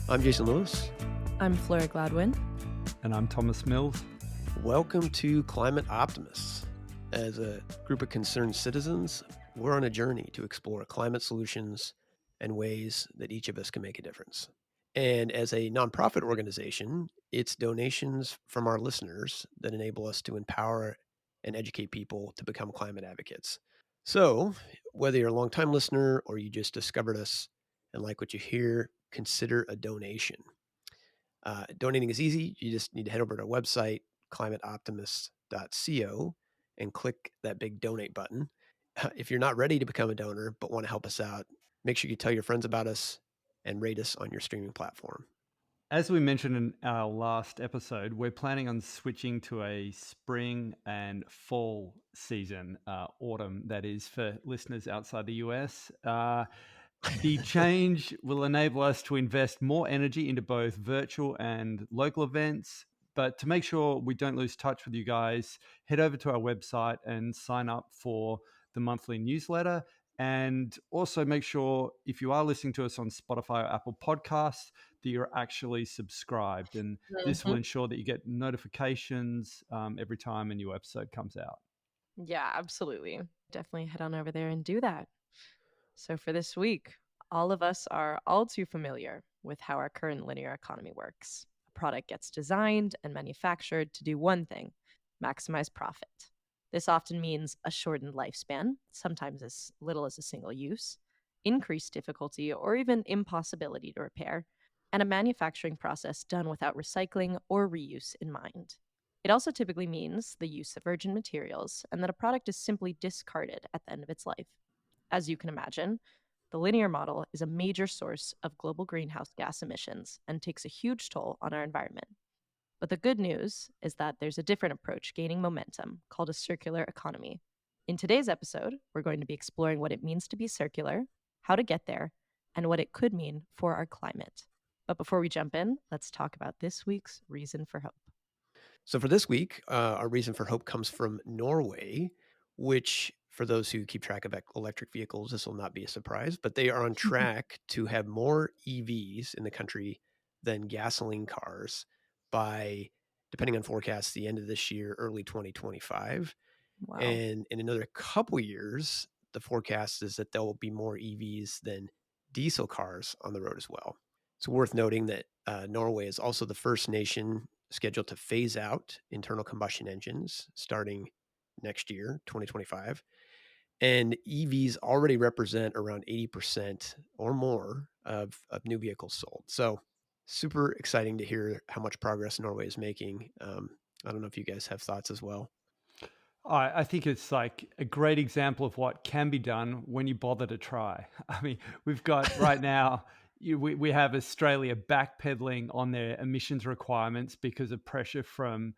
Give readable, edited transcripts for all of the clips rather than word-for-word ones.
I'm Jason Lewis. I'm Flora Gladwin. And I'm Thomas Mills. Welcome to Climate Optimists. As a group of concerned citizens, we're on a journey to explore climate solutions and ways that each of us can make a difference. And as a nonprofit organization, it's donations from our listeners that enable us to empower and educate people to become climate advocates. So, whether you're a longtime listener or you just discovered us and like what you hear, consider a donation. Donating is easy. You just need to head over to our website, climateoptimists.co, and click that big donate button. If you're not ready to become a donor but want to help us out, make sure you tell your friends about us and rate us on your streaming platform. As we mentioned in our last episode, we're planning on switching to a spring and fall season, autumn, that is, for listeners outside the US. The change will enable us to invest more energy into both virtual and local events. But to make sure we don't lose touch with you guys, head over to our website and sign up for the monthly newsletter. And also make sure if you are listening to us on Spotify or Apple Podcasts, that you're actually subscribed. And this will ensure that you get notifications every time a new episode comes out. Yeah, absolutely. Definitely head on over there and do that. So for this week, all of us are all too familiar with how our current linear economy works. A product gets designed and manufactured to do one thing: maximize profit. This often means a shortened lifespan, sometimes as little as a single use, increased difficulty, or even impossibility to repair, and a manufacturing process done without recycling or reuse in mind. It also typically means the use of virgin materials and that a product is simply discarded at the end of its life. As you can imagine, the linear model is a major source of global greenhouse gas emissions and takes a huge toll on our environment. But the good news is that there's a different approach gaining momentum called a circular economy. In today's episode, we're going to be exploring what it means to be circular, how to get there, and what it could mean for our climate. But before we jump in, let's talk about this week's reason for hope. So for this week, our reason for hope comes from Norway, which, for those who keep track of electric vehicles, this will not be a surprise, but they are on track to have more EVs in the country than gasoline cars by, depending on forecasts, the end of this year, early 2025. Wow. And in another couple years, the forecast is that there will be more EVs than diesel cars on the road as well. It's worth noting that Norway is also the first nation scheduled to phase out internal combustion engines starting next year, 2025. And EVs already represent around 80% or more of new vehicles sold. So super exciting to hear how much progress Norway is making. I don't know if you guys have thoughts as well. I think it's like a great example of what can be done when you bother to try. I mean, we've got right now, we have Australia backpedaling on their emissions requirements because of pressure from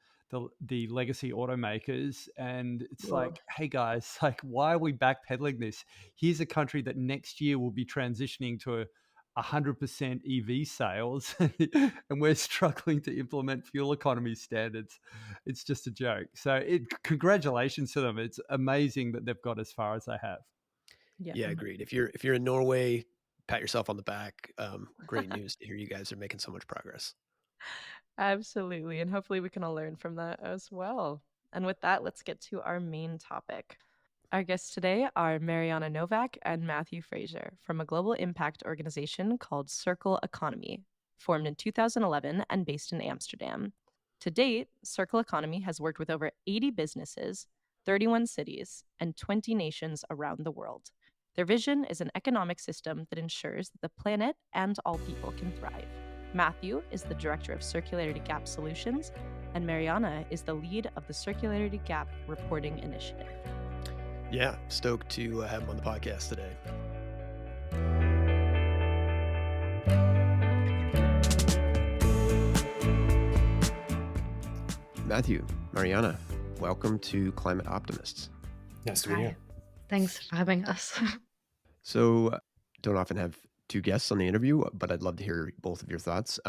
the legacy automakers. And it's like, hey guys, like, why are we backpedaling this? Here's a country that next year will be transitioning to 100% EV sales, and we're struggling to implement fuel economy standards. It's just a joke. So congratulations to them. It's amazing that they've got as far as they have. Yeah, agreed. If you're in Norway, pat yourself on the back. Great news to hear you guys are making so much progress. Absolutely. And hopefully we can all learn from that as well. And with that, let's get to our main topic. Our guests today are Marijana Novak and Matthew Fraser from a global impact organization called Circle Economy, formed in 2011 and based in Amsterdam. To date, Circle Economy has worked with over 80 businesses, 31 cities, and 20 nations around the world. Their vision is an economic system that ensures that the planet and all people can thrive. Matthew is the director of Circularity Gap Solutions, and Marijana is the lead of the Circularity Gap Reporting Initiative. Yeah, stoked to have him on the podcast today. Matthew, Marijana, welcome to Climate Optimists. Nice to meet you. Thanks for having us. So, don't often have two guests on the interview, but I'd love to hear both of your thoughts.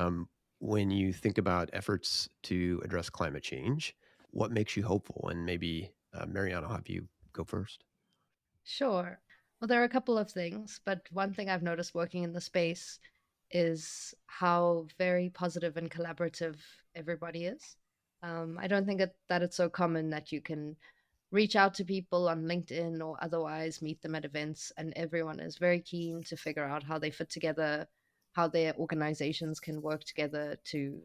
When you think about efforts to address climate change, what makes you hopeful? And maybe, Marijana, I'll have you go first. Sure. Well, there are a couple of things, but one thing I've noticed working in the space is how very positive and collaborative everybody is. I don't think that it's so common that you can reach out to people on LinkedIn or otherwise meet them at events, and everyone is very keen to figure out how they fit together, how their organizations can work together to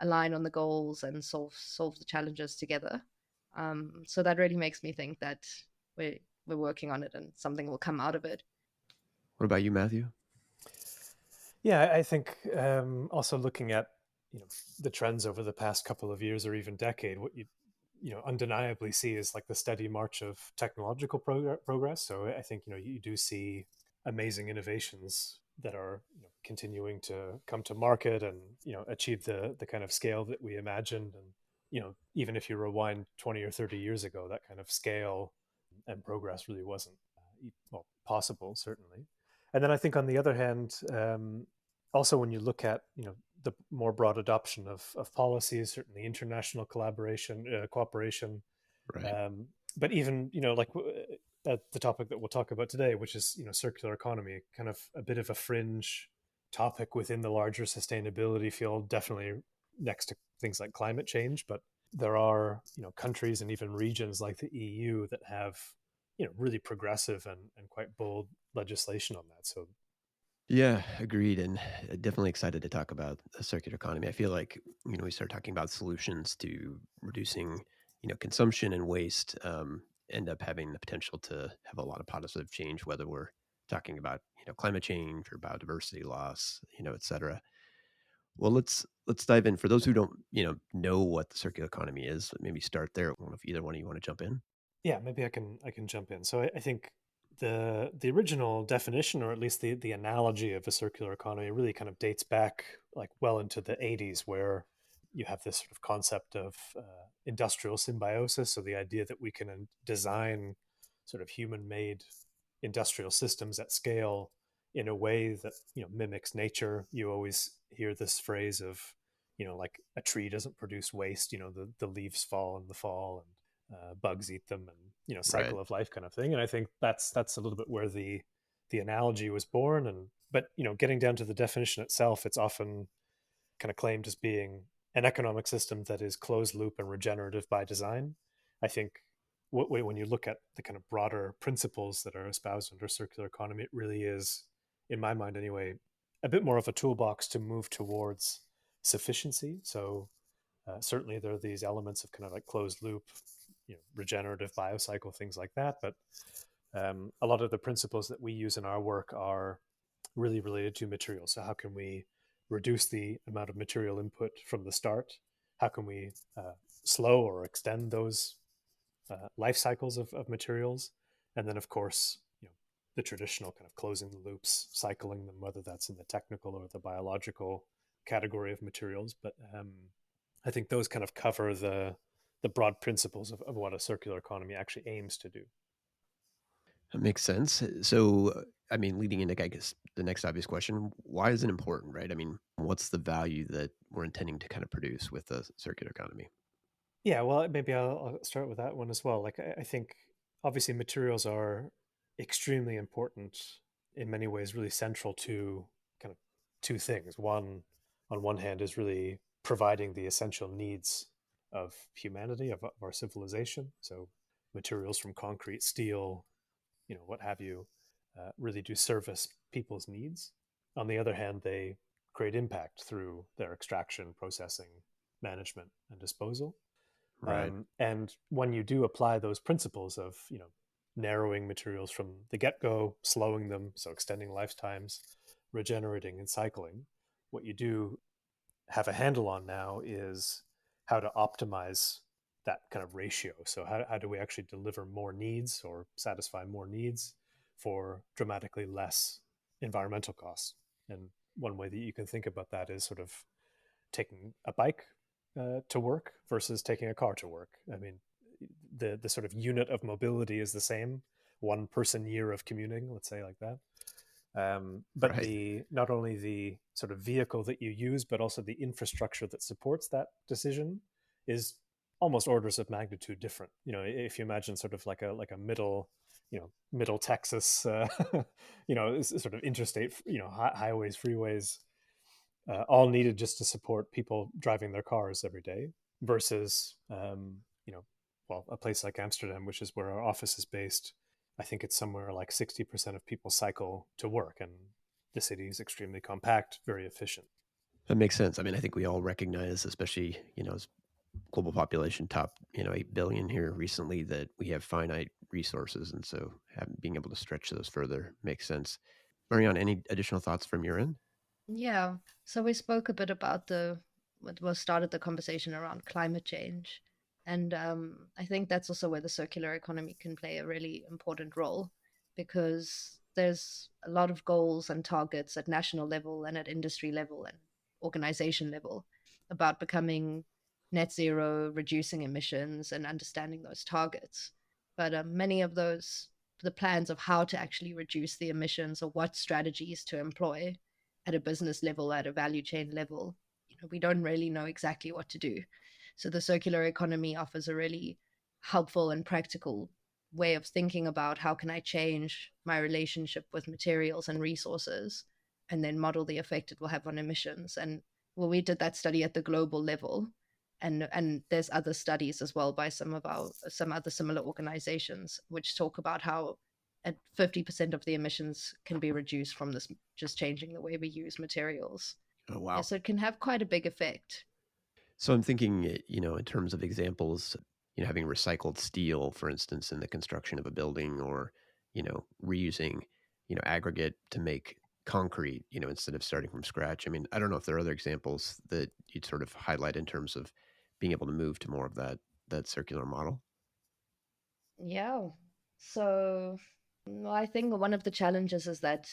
align on the goals and solve the challenges together. So that really makes me think that we're working on it and something will come out of it. What about you, Matthew? Yeah, I think also looking at the trends over the past couple of years or even decade, what you undeniably see is like the steady march of technological progress. So I think you do see amazing innovations that are continuing to come to market and achieve the kind of scale that we imagined. And even if you rewind 20 or 30 years ago, that kind of scale and progress really wasn't possible, certainly. And then I think on the other hand, also when you look at the more broad adoption of policies, certainly international cooperation, Right. but even like the topic that we'll talk about today, which is circular economy, kind of a bit of a fringe topic within the larger sustainability field, definitely next to things like climate change. But there are countries and even regions like the EU that have really progressive and quite bold legislation on that. So Yeah, agreed. And definitely excited to talk about the circular economy. I feel like, we start talking about solutions to reducing, consumption and waste, end up having the potential to have a lot of positive change, whether we're talking about, climate change or biodiversity loss, et cetera. Well, let's dive in. For those who don't, know what the circular economy is, maybe start there. I don't know if either one of you want to jump in. yeah, maybe I can jump in. So I think the original definition, or at least the analogy of a circular economy, really kind of dates back like well into the 80s, where you have this sort of concept of industrial symbiosis. So the idea that we can design sort of human-made industrial systems at scale in a way that mimics nature. You always hear this phrase of like a tree doesn't produce waste. The leaves fall in the fall and bugs eat them, and Right. cycle of life kind of thing. And I think that's a little bit where the analogy was born. And but getting down to the definition itself, it's often kind of claimed as being an economic system that is closed loop and regenerative by design. I think when you look at the kind of broader principles that are espoused under circular economy, it really is, in my mind anyway, a bit more of a toolbox to move towards sufficiency. So certainly there are these elements of kind of like closed loop, regenerative biocycle, things like that. But a lot of the principles that we use in our work are really related to materials. So how can we reduce the amount of material input from the start? How can we slow or extend those life cycles of materials? And then, of course, the traditional kind of closing the loops, cycling them, whether that's in the technical or the biological category of materials. But I think those kind of cover the broad principles of what a circular economy actually aims to do. That makes sense. So, I mean, leading into, I guess, the next obvious question, why is it important, right? I mean, what's the value that we're intending to kind of produce with the circular economy? Yeah, well, maybe I'll start with that one as well. Like, I think obviously materials are extremely important in many ways, really central to kind of two things. One, on one hand, is really providing the essential needs of humanity, of our civilization. So, materials from concrete, steel, what have you, really do service people's needs. On the other hand, they create impact through their extraction, processing, management, and disposal. Right. And when you do apply those principles of, narrowing materials from the get-go, slowing them, so extending lifetimes, regenerating and cycling, what you do have a handle on now is how to optimize that kind of ratio. So how do we actually deliver more needs or satisfy more needs for dramatically less environmental costs? And one way that you can think about that is sort of taking a bike to work versus taking a car to work. I mean, the sort of unit of mobility is the same, one person year of commuting, let's say like that. But Right. the not only the sort of vehicle that you use, but also the infrastructure that supports that decision is almost orders of magnitude different. If you imagine sort of like a middle, middle Texas, sort of interstate, highways, freeways, all needed just to support people driving their cars every day, versus, well, a place like Amsterdam, which is where our office is based. I think it's somewhere like 60% of people cycle to work, and the city is extremely compact, very efficient. That makes sense. I mean, I think we all recognize, especially, as global population top, 8 billion here recently, that we have finite resources. And so being able to stretch those further makes sense. Marianne, any additional thoughts from your end? Yeah. So we spoke a bit about what started the conversation around climate change. And I think that's also where the circular economy can play a really important role, because there's a lot of goals and targets at national level and at industry level and organization level about becoming net zero, reducing emissions, and understanding those targets. But many of the plans of how to actually reduce the emissions or what strategies to employ at a business level, at a value chain level, we don't really know exactly what to do. So the circular economy offers a really helpful and practical way of thinking about how can I change my relationship with materials and resources, and then model the effect it will have on emissions. And well, we did that study at the global level, and there's other studies as well by some other similar organizations which talk about how at 50% of the emissions can be reduced from this, just changing the way we use materials. Oh, wow. Yeah, so it can have quite a big effect. So I'm thinking, in terms of examples, having recycled steel, for instance, in the construction of a building, or, reusing, aggregate to make concrete, instead of starting from scratch. I mean, I don't know if there are other examples that you'd sort of highlight in terms of being able to move to more of that circular model. Yeah. So well, I think one of the challenges is that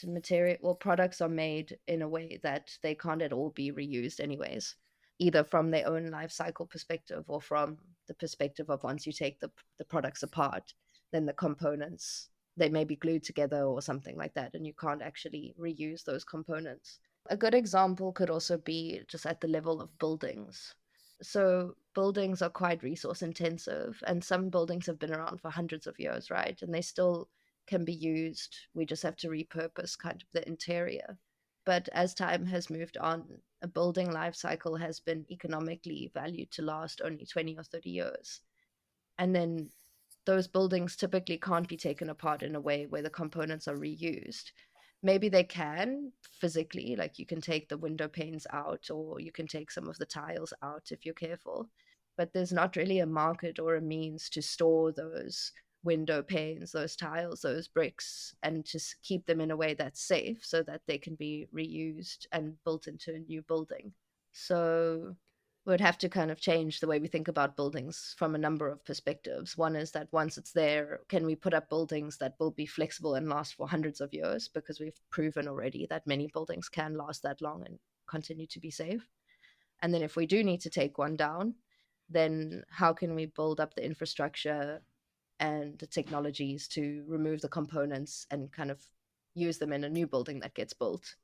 products are made in a way that they can't at all be reused anyways, either from their own life cycle perspective or from the perspective of once you take the products apart, then the components, they may be glued together or something like that, and you can't actually reuse those components. A good example could also be just at the level of buildings. So buildings are quite resource intensive, and some buildings have been around for hundreds of years, right? And they still can be used. We just have to repurpose kind of the interior. But as time has moved on, a building life cycle has been economically valued to last only 20 or 30 years. And then those buildings typically can't be taken apart in a way where the components are reused. Maybe they can physically, like you can take the window panes out or you can take some of the tiles out if you're careful. But there's not really a market or a means to store those window panes, those tiles, those bricks, and just keep them in a way that's safe so that they can be reused and built into a new building. So we'd have to kind of change the way we think about buildings from a number of perspectives. One is that once it's there, can we put up buildings that will be flexible and last for hundreds of years? Because we've proven already that many buildings can last that long and continue to be safe. And then if we do need to take one down, then how can we build up the infrastructure and the technologies to remove the components and kind of use them in a new building that gets built?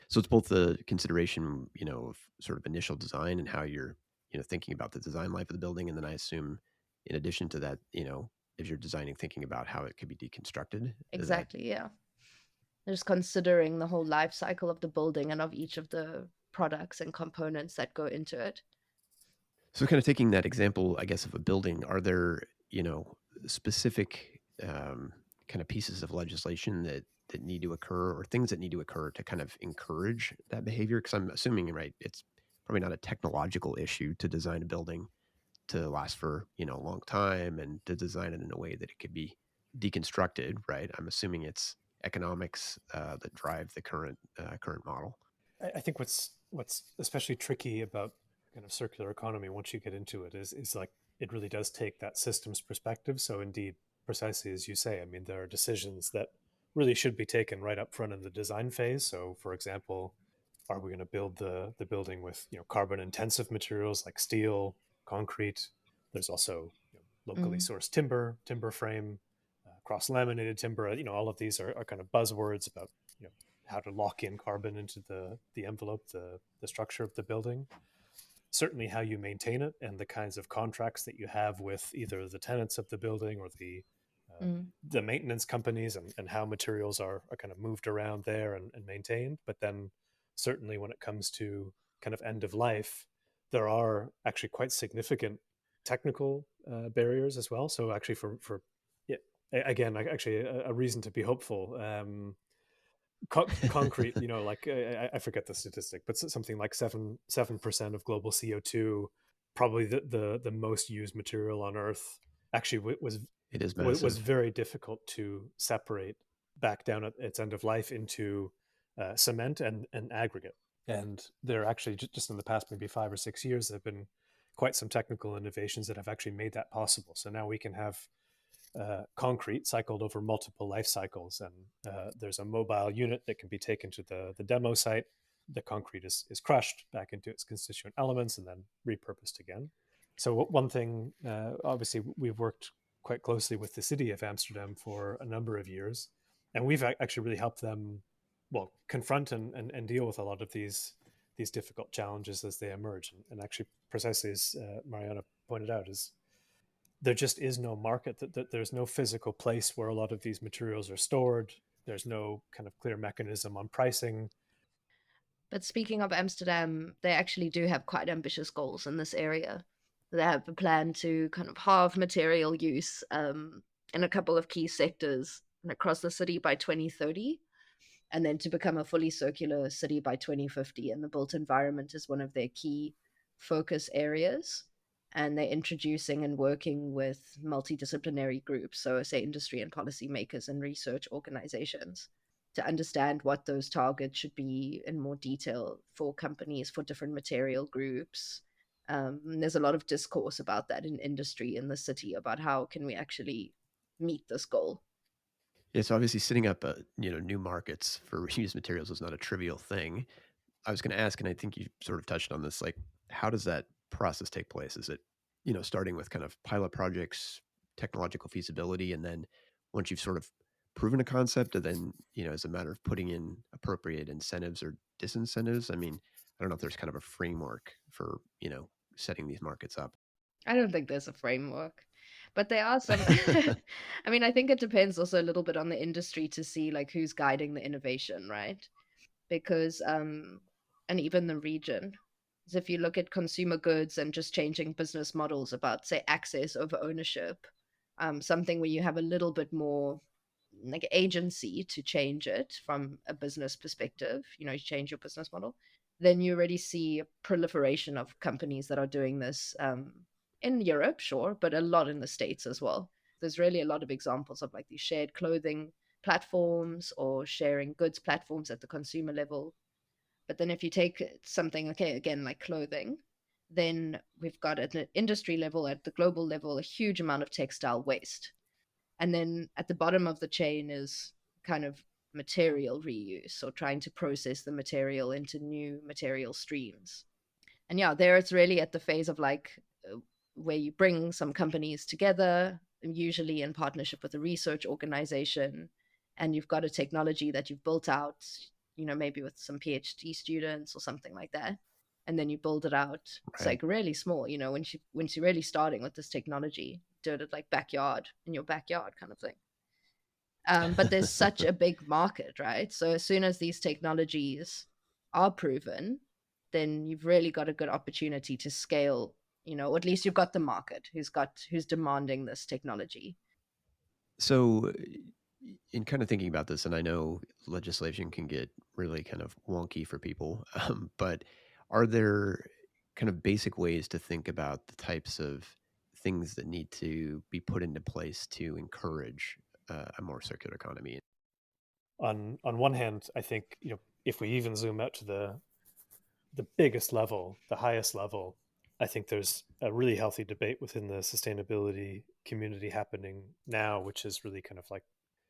So it's both the consideration, of sort of initial design and how you're, thinking about the design life of the building. And then I assume in addition to that, if you're designing, thinking about how it could be deconstructed. Exactly, yeah. Just considering the whole life cycle of the building and of each of the products and components that go into it. So kind of taking that example, I guess, of a building, are there, specific kind of pieces of legislation that need to occur, or things that need to occur to kind of encourage that behavior? Because I'm assuming, right, it's probably not a technological issue to design a building to last for, a long time, and to design it in a way that it could be deconstructed, right? I'm assuming it's economics that drive the current model. I think what's especially tricky about kind of circular economy once you get into it is like it really does take that systems perspective. So indeed, precisely as you say, I mean, there are decisions that really should be taken right up front in the design phase. So for example, are we going to build the building with carbon intensive materials like steel, concrete? There's also locally sourced timber frame, cross laminated timber. All of these are kind of buzzwords about how to lock in carbon into the envelope, the structure of the building. Certainly how you maintain it and the kinds of contracts that you have with either the tenants of the building or the maintenance companies, and how materials are kind of moved around there and maintained. But then certainly when it comes to kind of end of life, there are actually quite significant technical barriers as well. So actually for yeah, again, actually a reason to be hopeful. Concrete, like I forget the statistic, but something like 7% of global CO2, probably the most used material on Earth, actually It is massive. was very difficult to separate back down at its end of life into cement and aggregate. And there actually just in the past maybe 5 or 6 years, there have been quite some technical innovations that have actually made that possible. So now we can have concrete cycled over multiple life cycles, and there's a mobile unit that can be taken to the demo site. The concrete is crushed back into its constituent elements and then repurposed again. So one thing, obviously, we've worked quite closely with the city of Amsterdam for a number of years, and we've actually really helped them, well, confront and deal with a lot of these difficult challenges as they emerge. And actually, precisely as Marijana pointed out, is there just is no market, that there's no physical place where a lot of these materials are stored. There's no kind of clear mechanism on pricing. But speaking of Amsterdam, they actually do have quite ambitious goals in this area. They have a plan to kind of halve material use in a couple of key sectors and across the city by 2030, and then to become a fully circular city by 2050. And the built environment is one of their key focus areas. And they're introducing and working with multidisciplinary groups, so say industry and policymakers and research organizations, to understand what those targets should be in more detail for companies, for different material groups. There's a lot of discourse about that in industry in the city, about how can we actually meet this goal. It's obviously setting up new markets for reused materials is not a trivial thing. I was going to ask, and I think you sort of touched on this, like, how does that process take place? Is it, starting with kind of pilot projects, technological feasibility, and then once you've sort of proven a concept, and then, as a matter of putting in appropriate incentives or disincentives? I mean, I don't know if there's kind of a framework for, setting these markets up. I don't think there's a framework, but there are some. I mean, I think it depends also a little bit on the industry to see like who's guiding the innovation, right? Because and even the region. So if you look at consumer goods and just changing business models about, say, access over ownership, something where you have a little bit more like agency to change it from a business perspective, you change your business model, then you already see a proliferation of companies that are doing this in Europe, sure, but a lot in the States as well. There's really a lot of examples of like these shared clothing platforms or sharing goods platforms at the consumer level. But then if you take something, okay, again, like clothing, then we've got at an industry level, at the global level, a huge amount of textile waste. And then at the bottom of the chain is kind of material reuse, or trying to process the material into new material streams. And yeah, there it's really at the phase of like where you bring some companies together, usually in partnership with a research organization, and you've got a technology that you've built out, maybe with some PhD students or something like that. And then you build it out. It's like really small, when you're really starting with this technology, do it at like in your backyard kind of thing. But there's such a big market, right? So as soon as these technologies are proven, then you've really got a good opportunity to scale, or at least you've got the market who's demanding this technology. So in kind of thinking about this, and I know legislation can get really kind of wonky for people, but are there kind of basic ways to think about the types of things that need to be put into place to encourage a more circular economy? On one hand, I think, if we even zoom out to the biggest level, the highest level, I think there's a really healthy debate within the sustainability community happening now, which is really kind of like,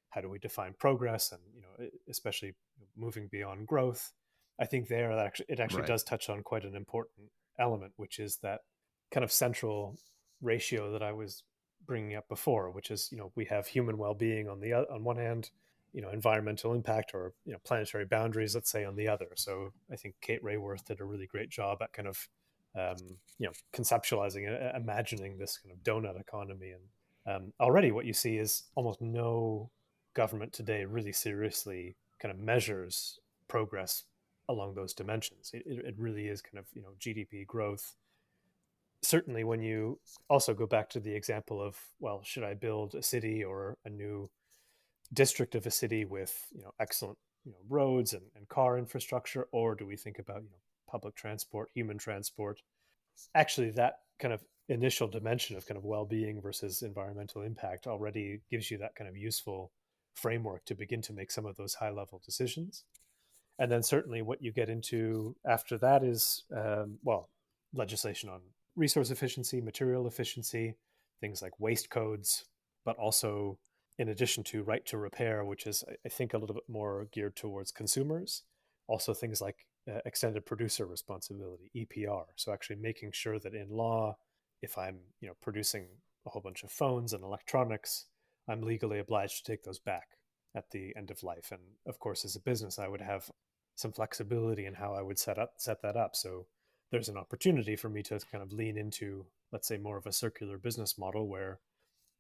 how do we define progress, and especially moving beyond growth. I think it actually does touch on quite an important element, which is that kind of central ratio that I was bringing up before, which is we have human well-being on one hand, environmental impact, or planetary boundaries, let's say, on the other. So I think Kate Rayworth did a really great job at kind of conceptualizing, imagining this kind of donut economy. And already what you see is almost no government today really seriously kind of measures progress along those dimensions. It really is kind of, you know, GDP growth. Certainly when you also go back to the example of, well, should I build a city or a new district of a city with, you know, excellent, you know, roads and car infrastructure, or do we think about, you know, public transport, human transport? Actually, that kind of initial dimension of kind of well-being versus environmental impact already gives you that kind of useful framework to begin to make some of those high-level decisions. And then certainly what you get into after that is, well, legislation on resource efficiency, material efficiency, things like waste codes, but also in addition to right to repair, which is, I think, a little bit more geared towards consumers, also things like extended producer responsibility, EPR. So actually making sure that in law, if I'm, you know, producing a whole bunch of phones and electronics, I'm legally obliged to take those back at the end of life. And of course, as a business, I would have some flexibility in how I would set that up. So there's an opportunity for me to kind of lean into, let's say, more of a circular business model where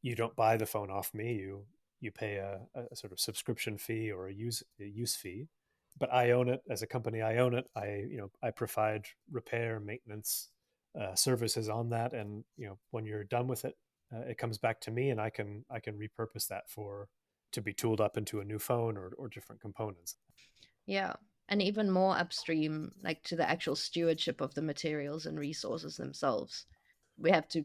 you don't buy the phone off me, you pay a sort of subscription fee or a use fee, but I own it as a company. I own it. I provide repair, maintenance, services on that, and you know, when you're done with it, it comes back to me, and I can repurpose that for to be tooled up into a new phone or different components. Yeah. And even more upstream, like to the actual stewardship of the materials and resources themselves. We have to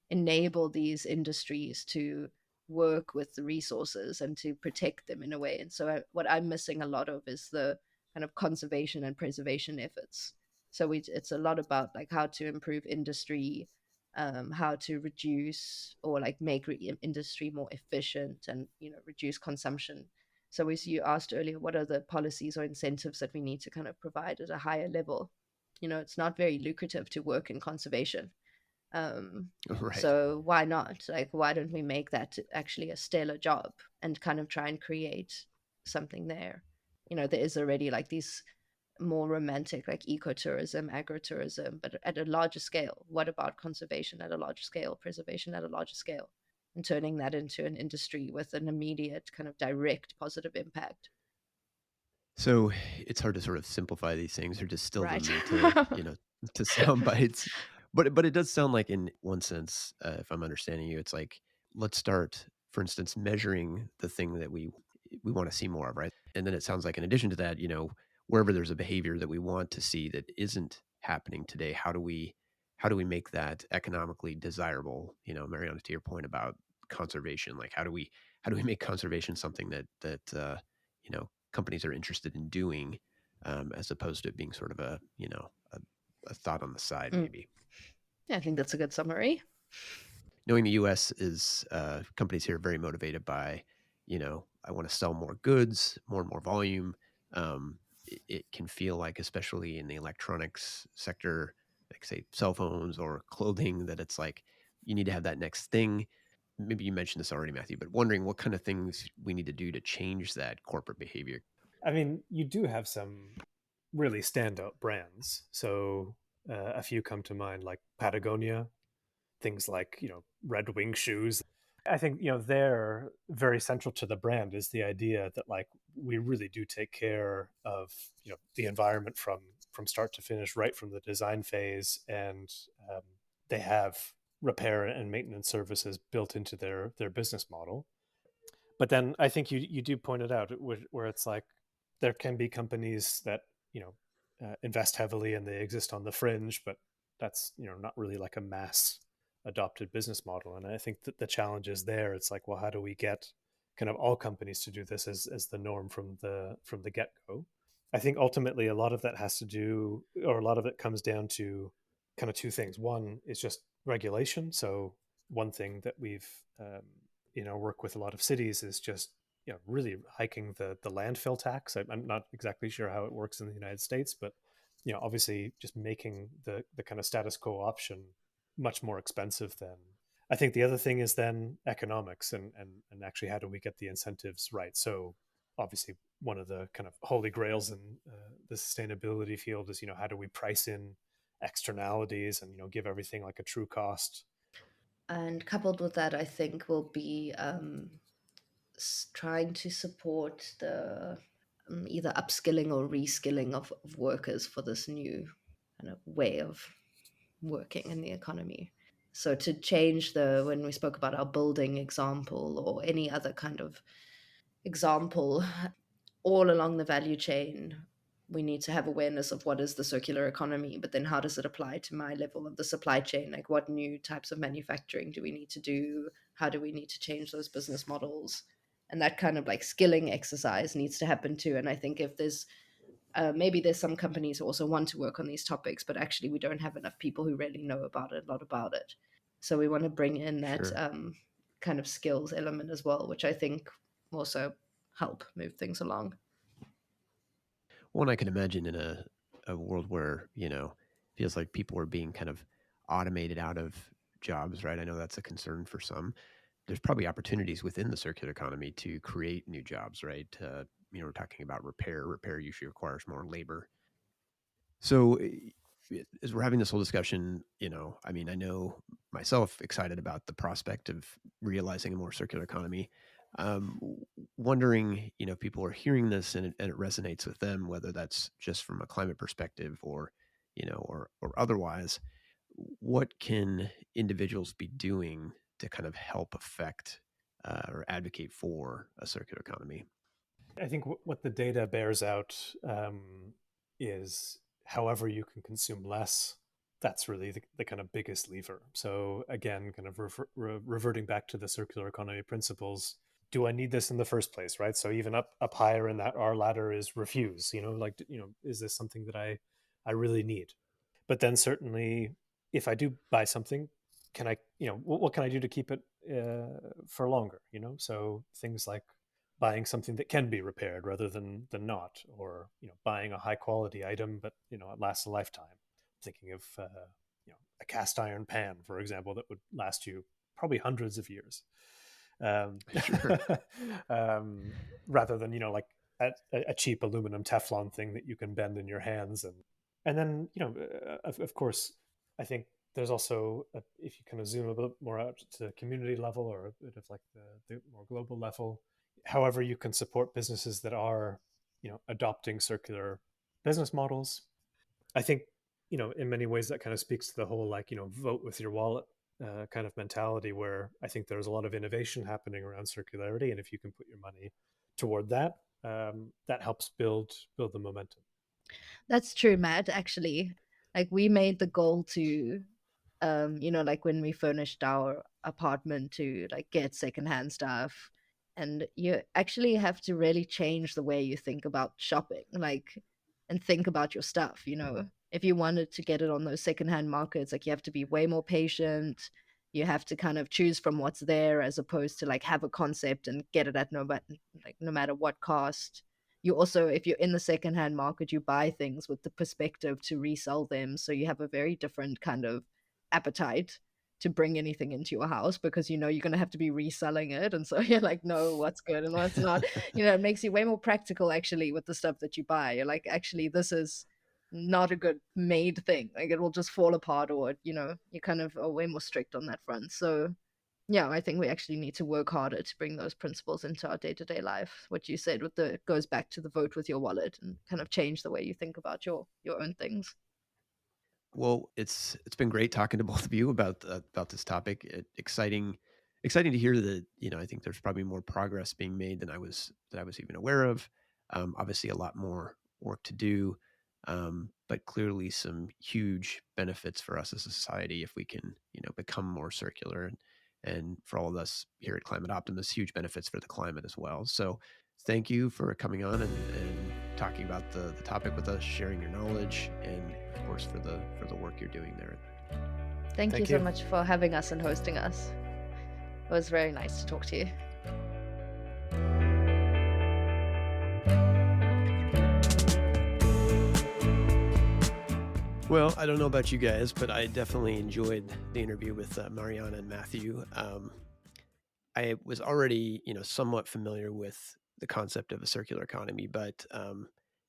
enable these industries to work with the resources and to protect them in a way. And so, what I'm missing a lot of is the kind of conservation and preservation efforts. So, it's a lot about like how to improve industry, how to reduce or like make industry more efficient and, you know, reduce consumption. So as you asked earlier, what are the policies or incentives that we need to kind of provide at a higher level? You know, it's not very lucrative to work in conservation. Right. So why not? Like, why don't we make that actually a stellar job and kind of try and create something there? You know, there is already like these more romantic, like ecotourism, agritourism, but at a larger scale. What about conservation at a larger scale, preservation at a larger scale, and turning that into an industry with an immediate kind of direct positive impact? So it's hard to sort of simplify these things or distill Right. them into, you know, to sound bites. But it does sound like in one sense, if I'm understanding you, it's like let's start, for instance, measuring the thing that we want to see more of, right? And then it sounds like in addition to that, you know, wherever there's a behavior that we want to see that isn't happening today, how do we make that economically desirable? You know, Mariana, to your point about conservation, like how do we make conservation something that you know, companies are interested in doing, as opposed to it being sort of a thought on the side, Mm. maybe. Yeah, I think that's a good summary. Knowing the U.S. is companies here are very motivated by, you know, I want to sell more goods, more and more volume. It can feel like, especially in the electronics sector, like say cell phones or clothing, that it's like you need to have that next thing. Maybe you mentioned this already, Matthew, but wondering what kind of things we need to do to change that corporate behavior. I mean, you do have some really standout brands. So a few come to mind, like Patagonia, things like, you know, Red Wing shoes. I think, you know, they're very central to the brand is the idea that like we really do take care of, you know, the environment from start to finish, right from the design phase, and they have repair and maintenance services built into their business model. But then I think you do point it out where it's like there can be companies that, you know, invest heavily and they exist on the fringe, but that's, you know, not really like a mass adopted business model. And I think that the challenge is there. It's like, well, how do we get kind of all companies to do this as the norm from the get go? I think ultimately a lot of that has to do, or a lot of it comes down to kind of two things. One is just regulation. So one thing that we've work with a lot of cities is just, you know, really hiking the landfill tax. I'm not exactly sure how it works in the United States, but you know, obviously just making the kind of status quo option much more expensive than. I think the other thing is then economics and actually how do we get the incentives right? So obviously one of the kind of holy grails in the sustainability field is, you know, how do we price in externalities and, you know, give everything like a true cost. And coupled with that, I think will be trying to support the either upskilling or reskilling of workers for this new kind of way of working in the economy. So to change when we spoke about our building example or any other kind of example, all along the value chain, we need to have awareness of what is the circular economy, but then how does it apply to my level of the supply chain? Like, what new types of manufacturing do we need to do? How do we need to change those business models? And that kind of like skilling exercise needs to happen too. And I think if there's maybe there's some companies who also want to work on these topics, but actually we don't have enough people who really know about it, a lot about it. So we want to bring in that kind of skills element as well, which I think also help move things along. One I can imagine in a world where, feels like people are being kind of automated out of jobs, right? I know that's a concern for some. There's probably opportunities within the circular economy to create new jobs, right? We're talking about repair. Repair usually requires more labor. So as we're having this whole discussion, I know myself excited about the prospect of realizing a more circular economy. Wondering, if people are hearing this and it resonates with them, whether that's just from a climate perspective or, or otherwise, what can individuals be doing to kind of help affect or advocate for a circular economy? I think what the data bears out is however you can consume less, that's really the kind of biggest lever. So again, kind of reverting back to the circular economy principles, do I need this in the first place, right? So even up higher in that our ladder is refuse, is this something that I really need? But then certainly if I do buy something, can I, what can I do to keep it for longer, So things like buying something that can be repaired rather than not, or buying a high quality item but it lasts a lifetime. Thinking of a cast iron pan, for example, that would last you probably hundreds of years, Sure. rather than like a cheap aluminum Teflon thing that you can bend in your hands. And then of course, I think there's also if you kind of zoom a bit more out to the community level or a bit of like the more global level, however you can support businesses that are adopting circular business models. I think in many ways that kind of speaks to the whole like vote with your wallet kind of mentality, where I think there's a lot of innovation happening around circularity, and if you can put your money toward that, that helps build the momentum. That's true, Matt. Actually, like we made the goal to like when we furnished our apartment, to like get secondhand stuff. And you actually have to really change the way you think about shopping, like, and think about your stuff. If you wanted to get it on those secondhand markets, like you have to be way more patient. You have to kind of choose from what's there as opposed to like have a concept and get it at no matter what cost. You also, if you're in the secondhand market, you buy things with the perspective to resell them. So you have a very different kind of appetite to bring anything into your house, because you're going to have to be reselling it, and so you're like, no, what's good and what's not. It makes you way more practical actually with the stuff that you buy. You're like, actually, this is not a good made thing, like it will just fall apart, or you kind of are way more strict on that front. So yeah, I think we actually need to work harder to bring those principles into our day-to-day life. What you said with the goes back to the vote with your wallet, and kind of change the way you think about your own things. Well, it's been great talking to both of you about this topic. Exciting to hear that. I think there's probably more progress being made than I was even aware of. Obviously, a lot more work to do, but clearly some huge benefits for us as a society if we can become more circular, and for all of us here at Climate Optimists, huge benefits for the climate as well. So thank you for coming on and talking about the topic with us, sharing your knowledge, and of course for the work you're doing there. Thank you so much for having us and hosting us. It was very nice to talk to you. Well, I don't know about you guys, but I definitely enjoyed the interview with Marijana and Matthew. I was already, somewhat familiar with the concept of a circular economy, but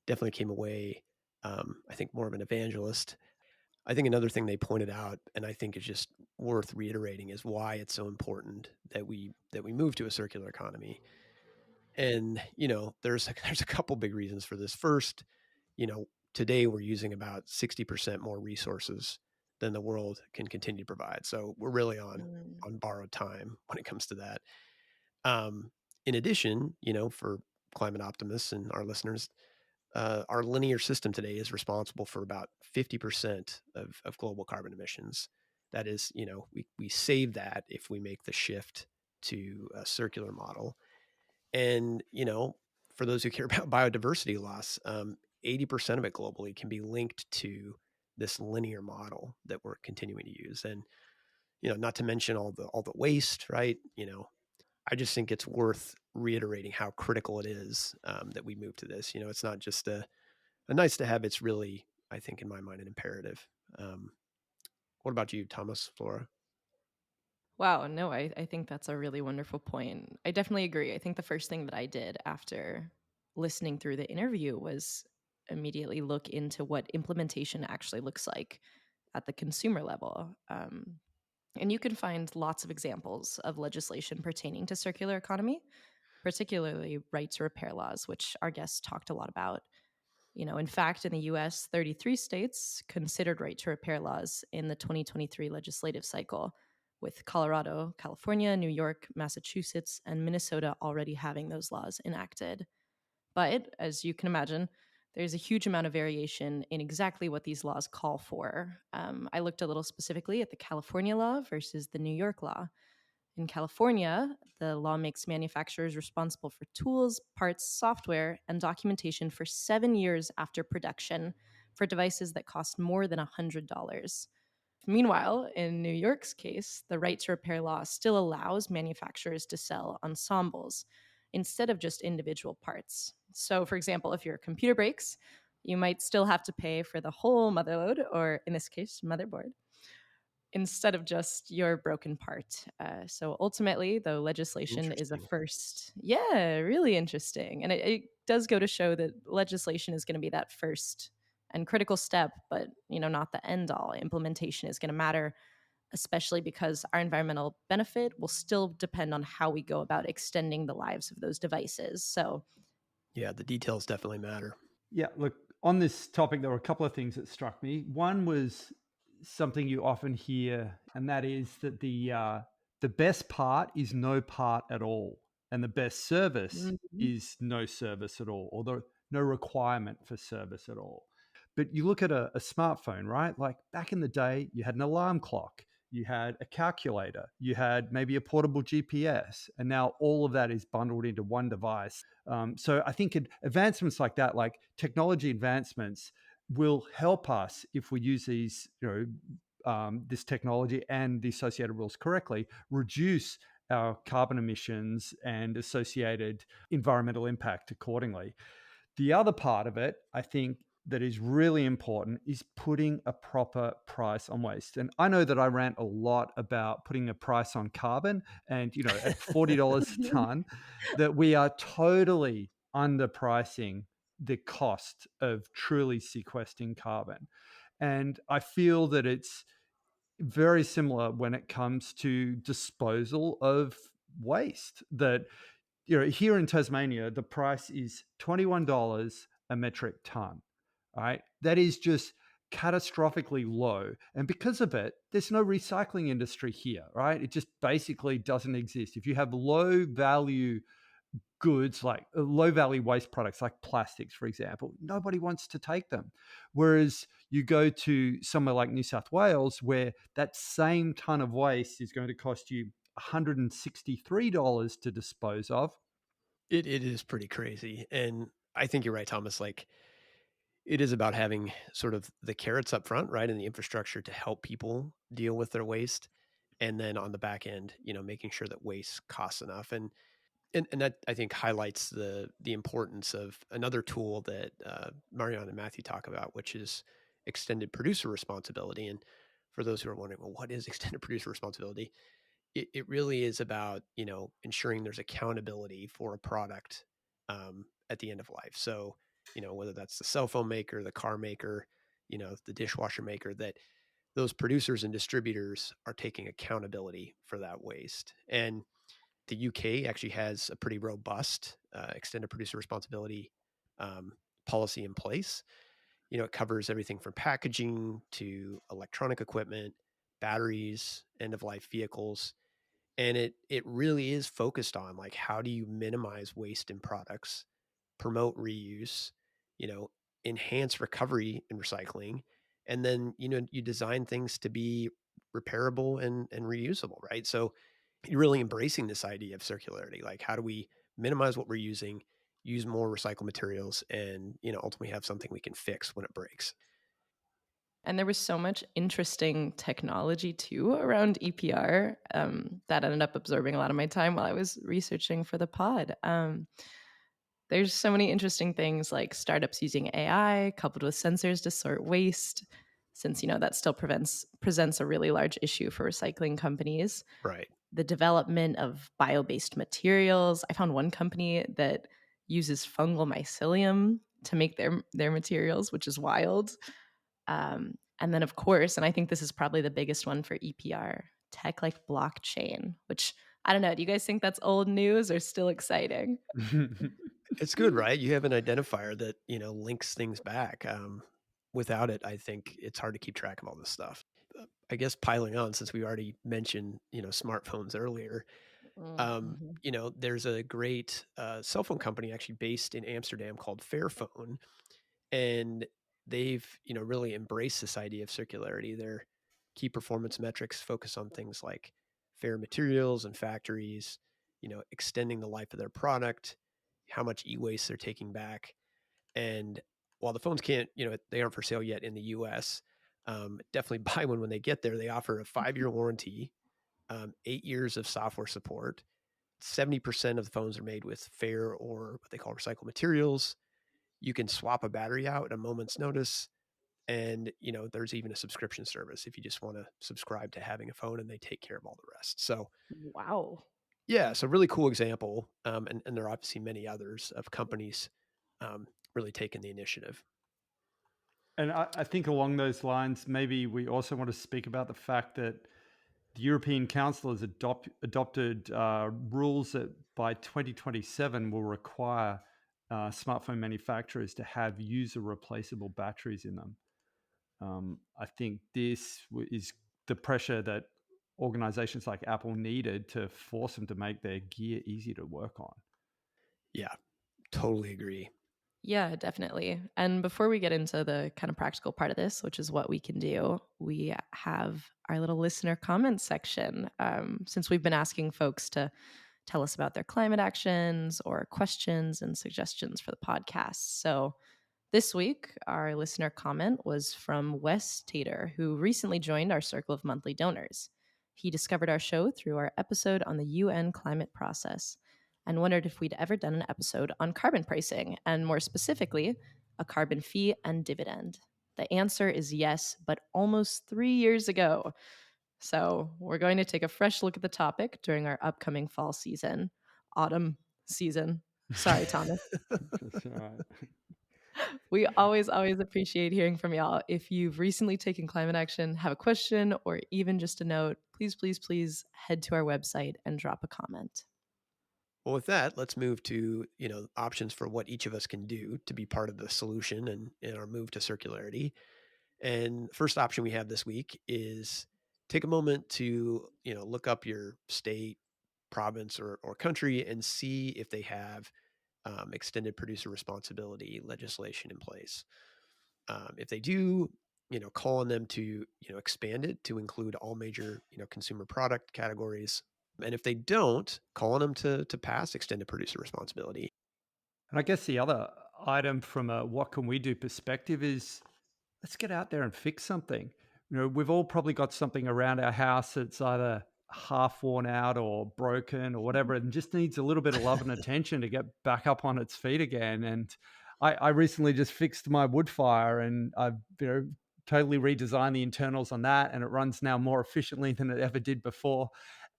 definitely came away, I think, more of an evangelist. I think another thing they pointed out, and I think is just worth reiterating, is why it's so important that we move to a circular economy. And, there's a couple big reasons for this. First, today we're using about 60% more resources than the world can continue to provide. So we're really on borrowed time when it comes to that. In addition, for climate optimists and our listeners, our linear system today is responsible for about 50% of global carbon emissions. That is, we save that if we make the shift to a circular model. And, for those who care about biodiversity loss, 80% of it globally can be linked to this linear model that we're continuing to use. And, not to mention all the waste, right? I just think it's worth reiterating how critical it is that we move to this. It's not just a nice to have. It's really, I think, in my mind, an imperative. What about you, Thomas, Flora? Wow, no, I think that's a really wonderful point. I definitely agree. I think the first thing that I did after listening through the interview was immediately look into what implementation actually looks like at the consumer level. And you can find lots of examples of legislation pertaining to circular economy, particularly right to repair laws, which our guest talked a lot about. In fact, in the US, 33 states considered right to repair laws in the 2023 legislative cycle, with Colorado, California, New York, Massachusetts, and Minnesota already having those laws enacted. But as you can imagine, there's a huge amount of variation in exactly what these laws call for. I looked a little specifically at the California law versus the New York law. In California, the law makes manufacturers responsible for tools, parts, software, and documentation for 7 years after production for devices that cost more than $100. Meanwhile, in New York's case, the right to repair law still allows manufacturers to sell ensembles instead of just individual parts. So, for example, if your computer breaks, you might still have to pay for the whole motherload, or in this case, motherboard, instead of just your broken part. So ultimately, though legislation is a first, really interesting. And it does go to show that legislation is going to be that first and critical step, but not the end all. Implementation is going to matter, especially because our environmental benefit will still depend on how we go about extending the lives of those devices. So yeah, the details definitely matter. Yeah, look, on this topic, there were a couple of things that struck me. One was something you often hear, and that is that the best part is no part at all, and the best service is no service at all, or no requirement for service at all. But you look at a smartphone, right? Like back in the day, you had an alarm clock, you had a calculator, you had maybe a portable GPS, and now all of that is bundled into one device. So I think advancements like that, like technology advancements, will help us if we use these, this technology and the associated rules correctly, reduce our carbon emissions and associated environmental impact accordingly. The other part of it, I think, that is really important is putting a proper price on waste. And I know that I rant a lot about putting a price on carbon and, at $40 a ton, that we are totally underpricing the cost of truly sequestering carbon. And I feel that it's very similar when it comes to disposal of waste. That here in Tasmania, the price is $21 a metric ton. Right, that is just catastrophically low, and because of it, there's no recycling industry here. Right, it just basically doesn't exist. If you have low value goods like low value waste products like plastics, for example, nobody wants to take them. Whereas you go to somewhere like New South Wales, where that same ton of waste is going to cost you $163 to dispose of. It is pretty crazy. And I think you're right, Thomas. Like, it is about having sort of the carrots up front, right, and the infrastructure to help people deal with their waste. And then on the back end, making sure that waste costs enough. And that, I think, highlights the importance of another tool that Marijana and Matthew talk about, which is extended producer responsibility. And for those who are wondering, well, what is extended producer responsibility? It really is about, ensuring there's accountability for a product at the end of life. So, whether that's the cell phone maker, the car maker, the dishwasher maker, that those producers and distributors are taking accountability for that waste. And The UK actually has a pretty robust extended producer responsibility policy in place. It covers everything from packaging to electronic equipment, batteries, end-of-life vehicles. And it really is focused on like, how do you minimize waste in products, promote reuse, enhance recovery and recycling, and then you design things to be repairable and reusable, right? So you're really embracing this idea of circularity. Like, how do we minimize what we're using, use more recycled materials, and ultimately have something we can fix when it breaks. And there was so much interesting technology too around EPR that ended up absorbing a lot of my time while I was researching for the pod. There's so many interesting things like startups using AI coupled with sensors to sort waste, since that still presents a really large issue for recycling companies. Right. The development of bio-based materials. I found one company that uses fungal mycelium to make their materials, which is wild. And then, of course, and I think this is probably the biggest one for EPR, tech like blockchain, which I don't know. Do you guys think that's old news or still exciting? It's good, right? You have an identifier that, links things back. Without it, I think it's hard to keep track of all this stuff. I guess piling on, since we already mentioned, smartphones earlier, there's a great cell phone company actually based in Amsterdam called Fairphone. And they've, really embraced this idea of circularity. Their key performance metrics focus on things like fair materials and factories, extending the life of their product, how much e-waste they're taking back. And while the phones can't, they aren't for sale yet in the US, definitely buy one when they get there. They offer a 5-year warranty, 8 years of software support. 70% of the phones are made with fair or what they call recycled materials. You can swap a battery out at a moment's notice. And, there's even a subscription service if you just want to subscribe to having a phone, and they take care of all the rest. So, wow. yeah, so really cool example. And there are obviously many others of companies really taking the initiative. And I think along those lines, maybe we also want to speak about the fact that the European Council has adopted rules that by 2027 will require smartphone manufacturers to have user replaceable batteries in them. I think this is the pressure that organizations like Apple needed to force them to make their gear easy to work on. Yeah, totally agree. Yeah, definitely. And before we get into the kind of practical part of this, which is what we can do, we have our little listener comment section. Since we've been asking folks to tell us about their climate actions or questions and suggestions for the podcast. So this week, our listener comment was from Wes Tater, who recently joined our circle of monthly donors. He discovered our show through our episode on the UN climate process and wondered if we'd ever done an episode on carbon pricing, and more specifically, a carbon fee and dividend. The answer is yes, but almost 3 years ago. So we're going to take a fresh look at the topic during our upcoming fall season, autumn season. Sorry, Thomas. That's all right. We always appreciate hearing from y'all. If you've recently taken climate action, have a question, or even just a note, please head to our website and drop a comment. Well, with that, let's move to, options for what each of us can do to be part of the solution and in our move to circularity. And the first option we have this week is take a moment to, look up your state, province, or country and see if they have extended producer responsibility legislation in place. If they do, call on them to, expand it to include all major, consumer product categories. And if they don't, call on them to pass extended producer responsibility. And I guess the other item from a what can we do perspective is let's get out there and fix something. We've all probably got something around our house that's either half worn out or broken or whatever, and just needs a little bit of love and attention to get back up on its feet again. And I recently just fixed my wood fire, and I've totally redesigned the internals on that, and it runs now more efficiently than it ever did before.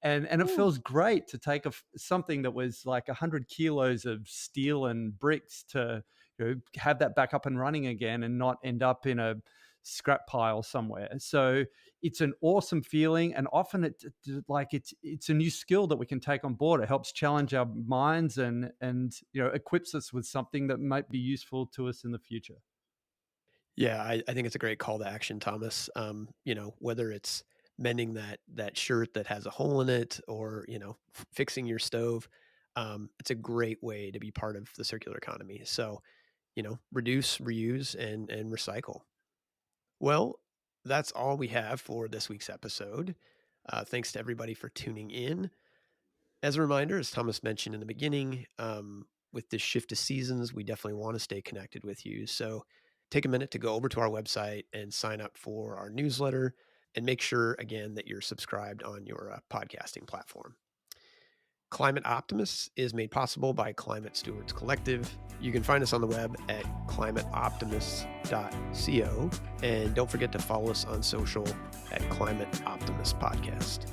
And it feels great to take something that was like 100 kilos of steel and bricks to have that back up and running again and not end up in a scrap pile somewhere. So it's an awesome feeling, and often it's a new skill that we can take on board. It helps challenge our minds and equips us with something that might be useful to us in the future. Yeah, I think it's a great call to action, Thomas. Whether it's mending that shirt that has a hole in it, or fixing your stove, it's a great way to be part of the circular economy. So, reduce, reuse, and recycle. Well, that's all we have for this week's episode. Thanks to everybody for tuning in. As a reminder, as Thomas mentioned in the beginning, with this shift to seasons, we definitely want to stay connected with you. So take a minute to go over to our website and sign up for our newsletter, and make sure, again, that you're subscribed on your podcasting platform. Climate Optimists is made possible by Climate Stewards Collective. You can find us on the web at climateoptimists.co. And don't forget to follow us on social at Climate Optimist Podcast.